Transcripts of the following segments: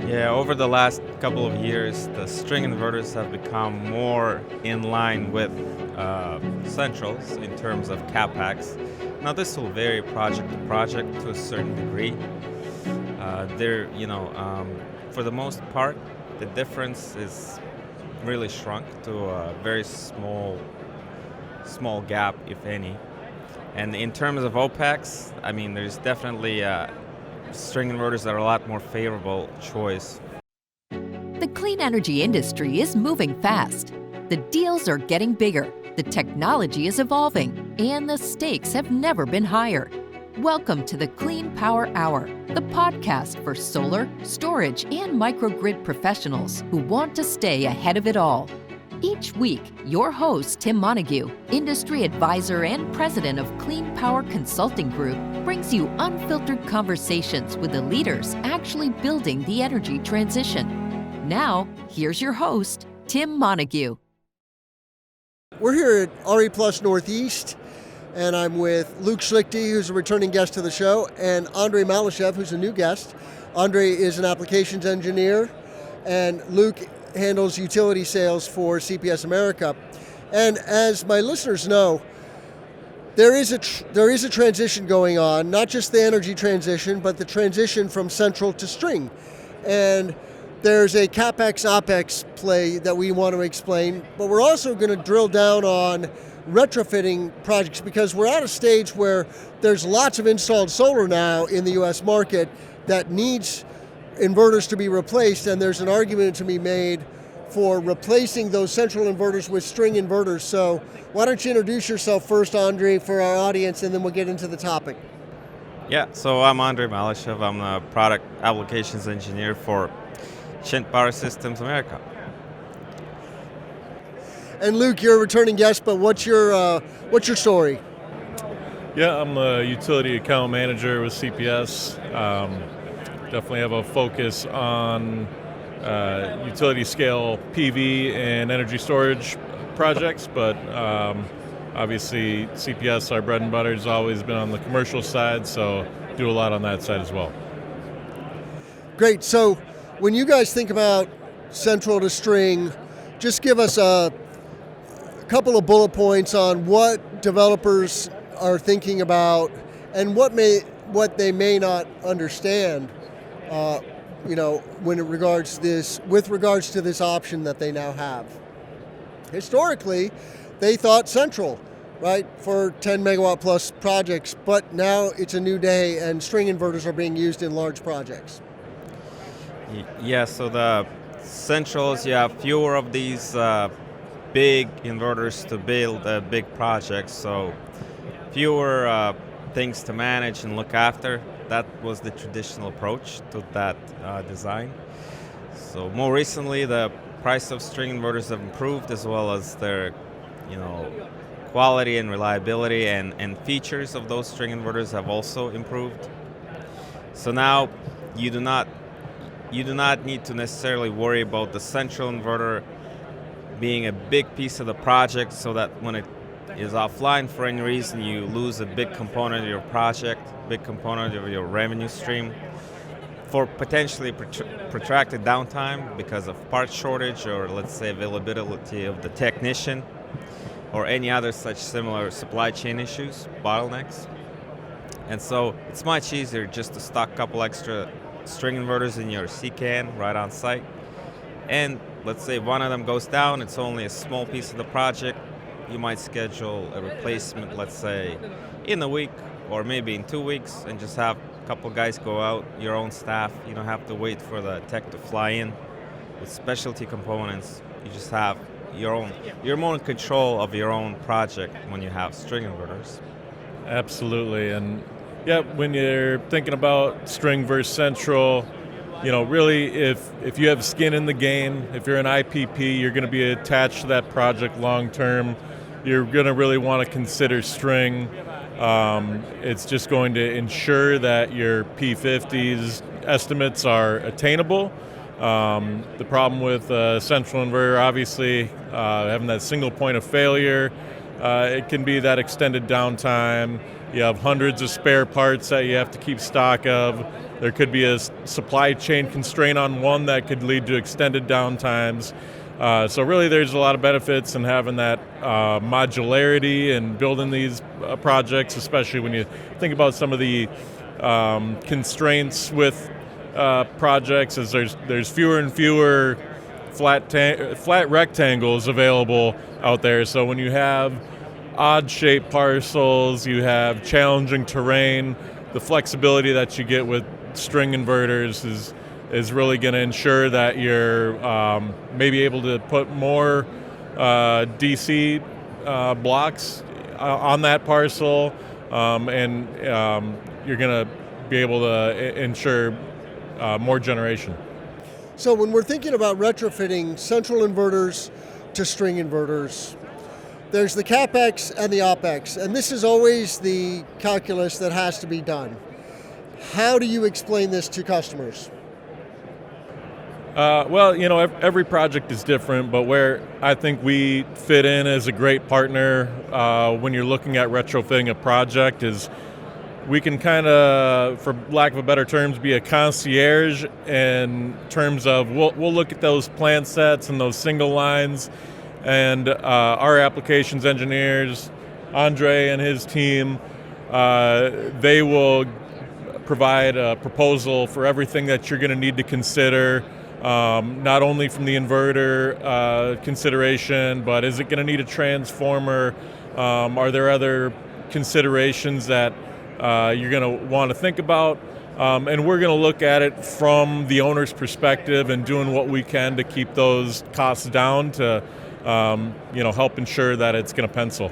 Yeah, over the last couple of years, the string inverters have become more in line with centrals in terms of CAPEX. Now, this will vary project to project to a certain degree. For the most part, the difference is really shrunk to a very small gap, if any. And in terms of OPEX, I mean, there's definitely string inverters that are a lot more favorable choice. The clean energy industry is moving fast. The deals are getting bigger, the technology is evolving, and the stakes have never been higher. Welcome to the Clean Power Hour, the podcast for solar, storage, and microgrid professionals who want to stay ahead of it all. Each week, your host, Tim Montague, industry advisor and president of Clean Power Consulting Group, brings you unfiltered conversations with the leaders actually building the energy transition. Now, here's your host, Tim Montague. We're here at RE Plus Northeast, and I'm with Luke Schlicht, who's a returning guest to the show, and Malishev, who's a new guest. Andre is an applications engineer, and Luke handles utility sales for CPS America. And as my listeners know, there is a transition going on, not just the energy transition, but the transition from central to string. And there's a CAPEX, OPEX play that we want to explain, but we're also going to drill down on retrofitting projects because we're at a stage where there's lots of installed solar now in the US market that needs inverters to be replaced, and there's an argument to be made for replacing those central inverters with string inverters. So why don't you introduce yourself first, Andre, for our audience, and then we'll get into the topic. Yeah, so I'm Andre Malishev. I'm the product applications engineer for Schlicht Power Systems America. And Luke, you're a returning guest, but what's your story? Yeah, I'm a utility account manager with CPS. Definitely have a focus on utility scale PV and energy storage projects, but obviously CPS, our bread and butter, has always been on the commercial side, so do a lot on that side as well. Great. So when you guys think about central to string, just give us a couple of bullet points on what developers are thinking about and what they may not understand. With regards to this option that they now have. Historically, they thought central, right, for 10 megawatt plus projects, but now it's a new day and string inverters are being used in large projects. Yeah, so the centrals, you have fewer of these big inverters to build big projects, so fewer things to manage and look after. That was the traditional approach to that design. So more recently, the price of string inverters have improved, as well as their, quality and reliability and features of those string inverters have also improved. So now you do not need to necessarily worry about the central inverter being a big piece of the project, so that when it is offline for any reason, you lose a big component of your project, big component of your revenue stream for potentially protracted downtime because of part shortage, or let's say availability of the technician, or any other such similar supply chain issues, bottlenecks. And so it's much easier just to stock a couple extra string inverters in your CCAN right on site. And let's say one of them goes down, it's only a small piece of the project. You might schedule a replacement, let's say, in a week or maybe in 2 weeks, and just have a couple guys go out, your own staff. You don't have to wait for the tech to fly in with specialty components. You just have you're more in control of your own project when you have string inverters. Absolutely, and yeah, when you're thinking about string versus central, really if you have skin in the game, if you're an IPP, you're going to be attached to that project long term. You're going to really want to consider string. It's just going to ensure that your P50s estimates are attainable. The problem with central inverter, obviously, having that single point of failure, it can be that extended downtime. You have hundreds of spare parts that you have to keep stock of. There could be a supply chain constraint on one that could lead to extended downtimes. So really there's a lot of benefits in having that modularity and building these projects, especially when you think about some of the constraints with projects, as there's fewer and fewer flat rectangles available out there. So when you have odd-shaped parcels, you have challenging terrain, the flexibility that you get with string inverters is really going to ensure that you're maybe able to put more DC blocks on that parcel, and you're going to be able to ensure more generation. So when we're thinking about retrofitting central inverters to string inverters, there's the CAPEX and the OPEX, and this is always the calculus that has to be done. How do you explain this to customers? Well, every project is different, but where I think we fit in as a great partner when you're looking at retrofitting a project is we can kind of, for lack of a better terms, be a concierge in terms of we'll look at those plan sets and those single lines, and our applications engineers, Andre and his team, they will provide a proposal for everything that you're going to need to consider, not only from the inverter consideration, but is it going to need a transformer? Are there other considerations that you're going to want to think about? And we're going to look at it from the owner's perspective and doing what we can to keep those costs down to help ensure that it's going to pencil.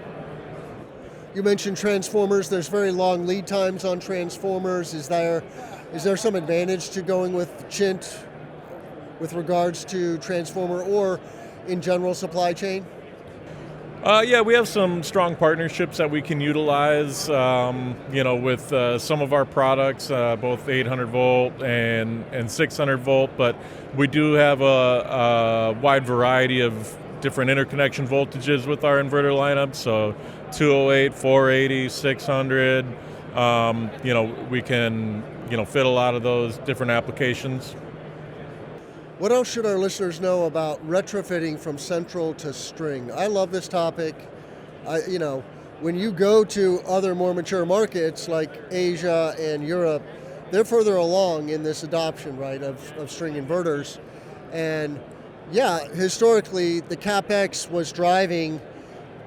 You mentioned transformers. There's very long lead times on transformers. Is there some advantage to going with Schlicht with regards to transformer or in general supply chain? Yeah, we have some strong partnerships that we can utilize, with some of our products, both 800 volt and 600 volt, but we do have a wide variety of different interconnection voltages with our inverter lineup, so 208, 480, 600, we can, fit a lot of those different applications. What else should our listeners know about retrofitting from central to string? I love this topic. When you go to other more mature markets like Asia and Europe, they're further along in this adoption, right, of string inverters. And yeah, historically, the CAPEX was driving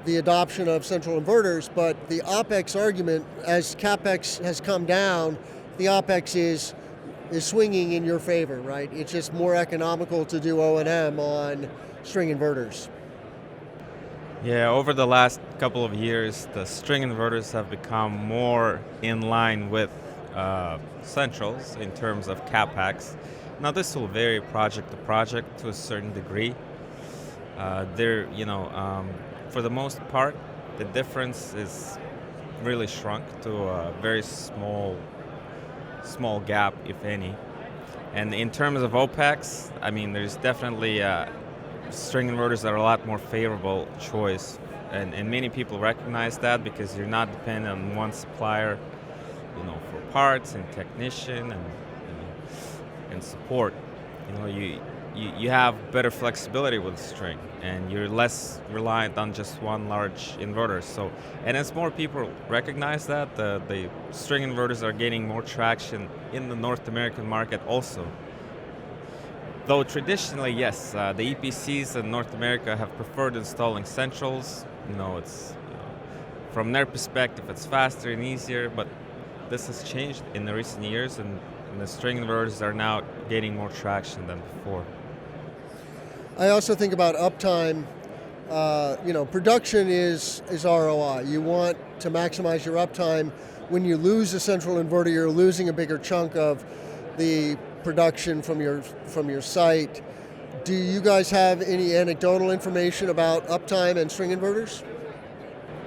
the adoption of central inverters, but the OPEX argument, as CAPEX has come down, the OPEX is swinging in your favor, right? It's just more economical to do O&M on string inverters. Yeah, over the last couple of years, the string inverters have become more in line with centrals in terms of CAPEX. Now, this will vary project to project to a certain degree. For the most part, the difference is really shrunk to a very small gap, if any. And in terms of OPEX, there's definitely string inverters are a lot more favorable choice, and many people recognize that because you're not dependent on one supplier, for parts and technician and support. You have better flexibility with string, and you're less reliant on just one large inverter. So, and as more people recognize that, the string inverters are gaining more traction in the North American market also. Though traditionally, yes, the EPCs in North America have preferred installing centrals. It's from their perspective, it's faster and easier. But this has changed in the recent years, and the string inverters are now gaining more traction than before. I also think about uptime. Production is ROI. You want to maximize your uptime. When you lose a central inverter, you're losing a bigger chunk of the production from your site. Do you guys have any anecdotal information about uptime and string inverters?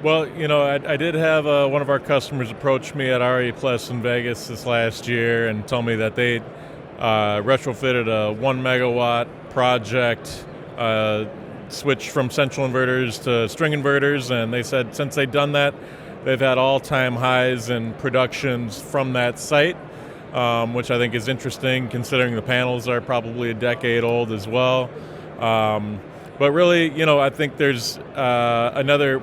Well, I did have one of our customers approach me at RE Plus in Vegas this last year and tell me that they retrofitted a 1 megawatt project, switched from central inverters to string inverters, and they said since they've done that, they've had all-time highs in productions from that site. which I think is interesting considering the panels are probably a decade old as well. But really, I think there's another,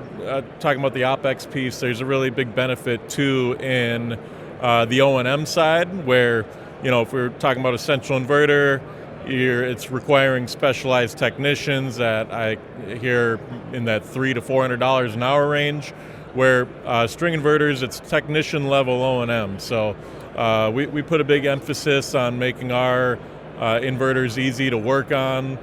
talking about the OPEX piece, there's a really big benefit too in the O&M side where, if we're talking about a central inverter, it's requiring specialized technicians that I hear in that $300 to $400 an hour range, where string inverters, it's technician level O&M. So we put a big emphasis on making our inverters easy to work on.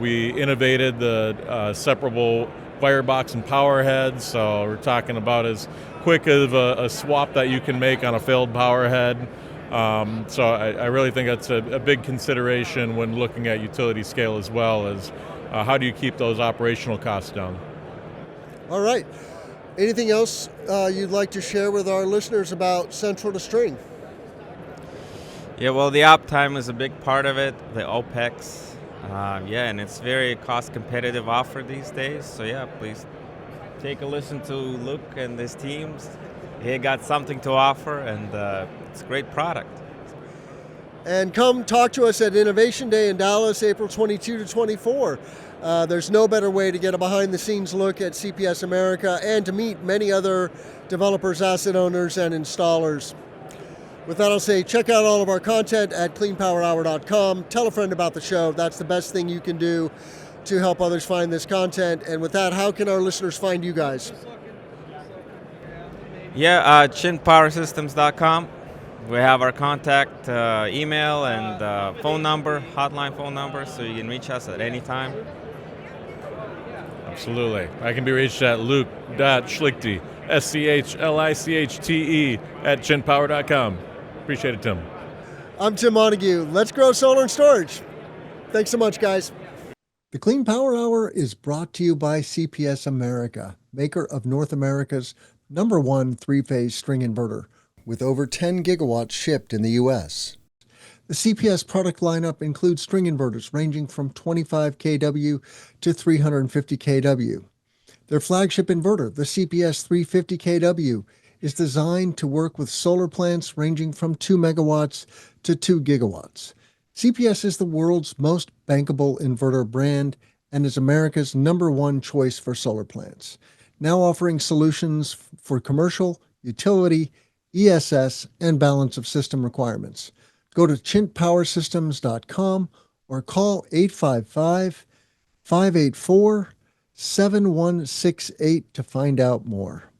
We innovated the separable firebox and power head, so we're talking about as quick of a swap that you can make on a failed power head. So I really think that's a big consideration when looking at utility scale as well as how do you keep those operational costs down. All right. Anything else you'd like to share with our listeners about central to string? Yeah, well, the uptime is a big part of it, the OPEX. And it's very cost competitive offer these days. So please take a listen to Luke and his teams. He got something to offer, and it's a great product. And come talk to us at Innovation Day in Dallas, April 22 to 24. There's no better way to get a behind-the-scenes look at CPS America and to meet many other developers, asset owners, and installers. With that, I'll say check out all of our content at cleanpowerhour.com. Tell a friend about the show. That's the best thing you can do to help others find this content. And with that, how can our listeners find you guys? Chinpowersystems.com. We have our contact email and phone number, hotline phone number, so you can reach us at any time. Absolutely. I can be reached at luke.schlichte, SCHLICHTE, at chinpower.com. Appreciate it, Tim. I'm Tim Montague. Let's grow solar and storage. Thanks so much, guys. The Clean Power Hour is brought to you by CPS America, maker of North America's #1 three-phase string inverter, with over 10 gigawatts shipped in the U.S. The CPS product lineup includes string inverters ranging from 25 kW to 350 kW. Their flagship inverter, the CPS 350 kW, is designed to work with solar plants ranging from 2 megawatts to 2 gigawatts. CPS is the world's most bankable inverter brand and is America's #1 choice for solar plants, now offering solutions for commercial, utility, ESS, and balance of system requirements. Go to chintpowersystems.com or call 855-584-7168 to find out more.